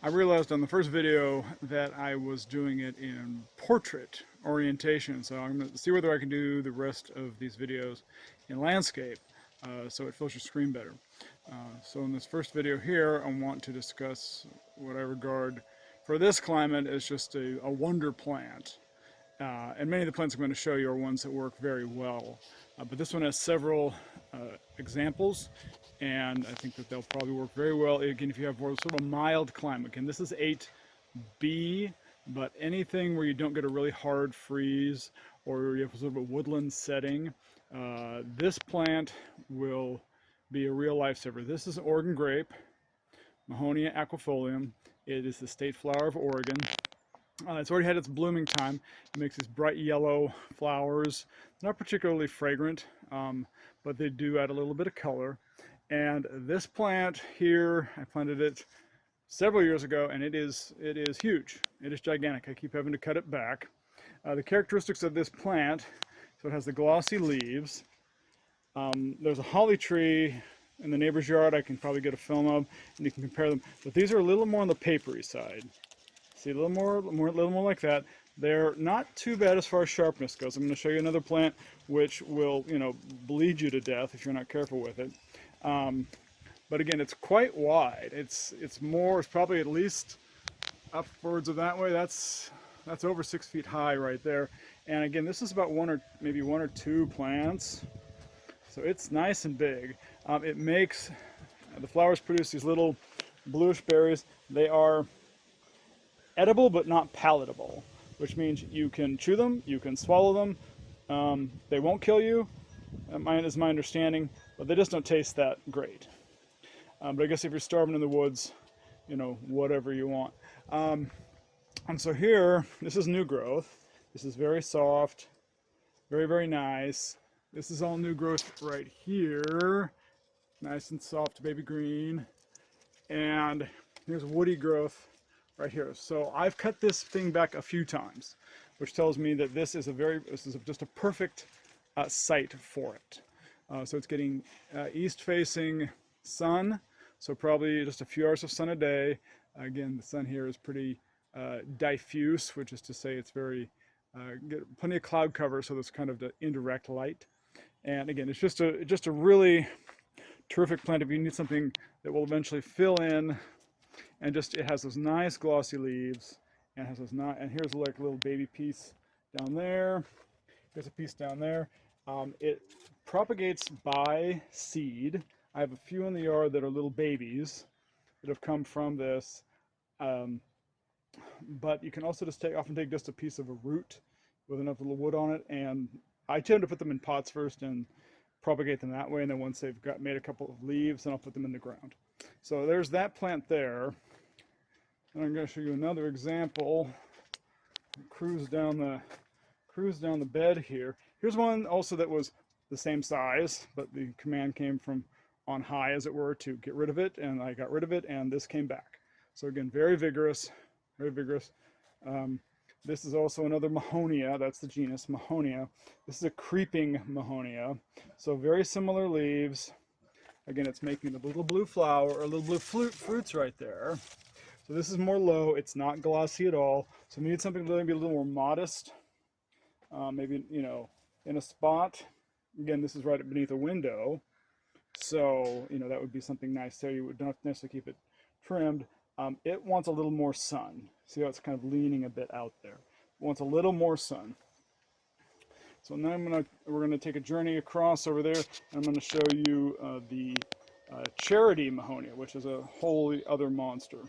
I realized on the first video that I was doing it in portrait orientation, so I'm going to see whether I can do the rest of these videos in landscape so it fills your screen better. So in this first video here, I want to discuss what I regard for this climate as just a wonder plant. And many of the plants I'm going to show you are ones that work very well. But this one has several examples, and I think that they'll probably work very well. Again, if you have sort of a mild climate. Again, this is 8B, but anything where you don't get a really hard freeze or you have sort of a woodland setting, this plant will be a real lifesaver. This is Oregon grape, Mahonia aquifolium. It is the state flower of Oregon. It's already had its blooming time. It makes these bright yellow flowers. Not particularly fragrant, but they do add a little bit of color. And this plant here, I planted it several years ago, and it is huge. It is gigantic. I keep having to cut it back. The characteristics of this plant, so it has the glossy leaves. There's a holly tree in the neighbor's yard I can probably get a film of, and you can compare them. But these are a little more on the papery side. See, a little more like that. They're not too bad as far as sharpness goes. I'm going to show you another plant which will, bleed you to death if you're not careful with it. But again, it's quite wide. It's probably at least upwards of that way. That's over 6 feet high right there. And again, this is about maybe one or two plants. So it's nice and big. It makes the flowers produce these little bluish berries. They are edible but not palatable, which means you can chew them, you can swallow them. They won't kill you, is my understanding, but they just don't taste that great. But I guess if you're starving in the woods, whatever you want. And so here, this is new growth. This is very soft, very, very nice. This is all new growth right here. Nice and soft baby green. And here's woody growth right here. So I've cut this thing back a few times, which tells me that this is just a perfect site for it. So it's getting east-facing sun, so probably just a few hours of sun a day. Again, the sun here is pretty diffuse, which is to say it's very get plenty of cloud cover, so there's kind of the indirect light. And again, it's just a really terrific plant if you need something that will eventually fill in. And it has those nice glossy leaves, and has those and here's like a little baby piece down there. Here's a piece down there. It propagates by seed. I have a few in the yard that are little babies that have come from this. But you can also often take just a piece of a root with enough little wood on it, and I tend to put them in pots first and propagate them that way, and then once they've made a couple of leaves, then I'll put them in the ground. So there's that plant there. And I'm going to show you another example. Cruise down the bed here. Here's one also that was the same size, but the command came from on high, as it were, to get rid of it, and I got rid of it, and this came back. So again, very vigorous, very vigorous. This is also another Mahonia. That's the genus Mahonia. This is a creeping Mahonia. So very similar leaves. Again, it's making the little blue flower, or little blue fruits right there. So this is more low. It's not glossy at all. So we need something to maybe a little more modest. Maybe, in a spot. Again, this is right beneath a window. So, that would be something nice there. You would not necessarily keep it trimmed. It wants a little more sun. See how it's kind of leaning a bit out there. It wants a little more sun. So now we're gonna take a journey across over there, and I'm gonna show you the Charity Mahonia, which is a wholly other monster.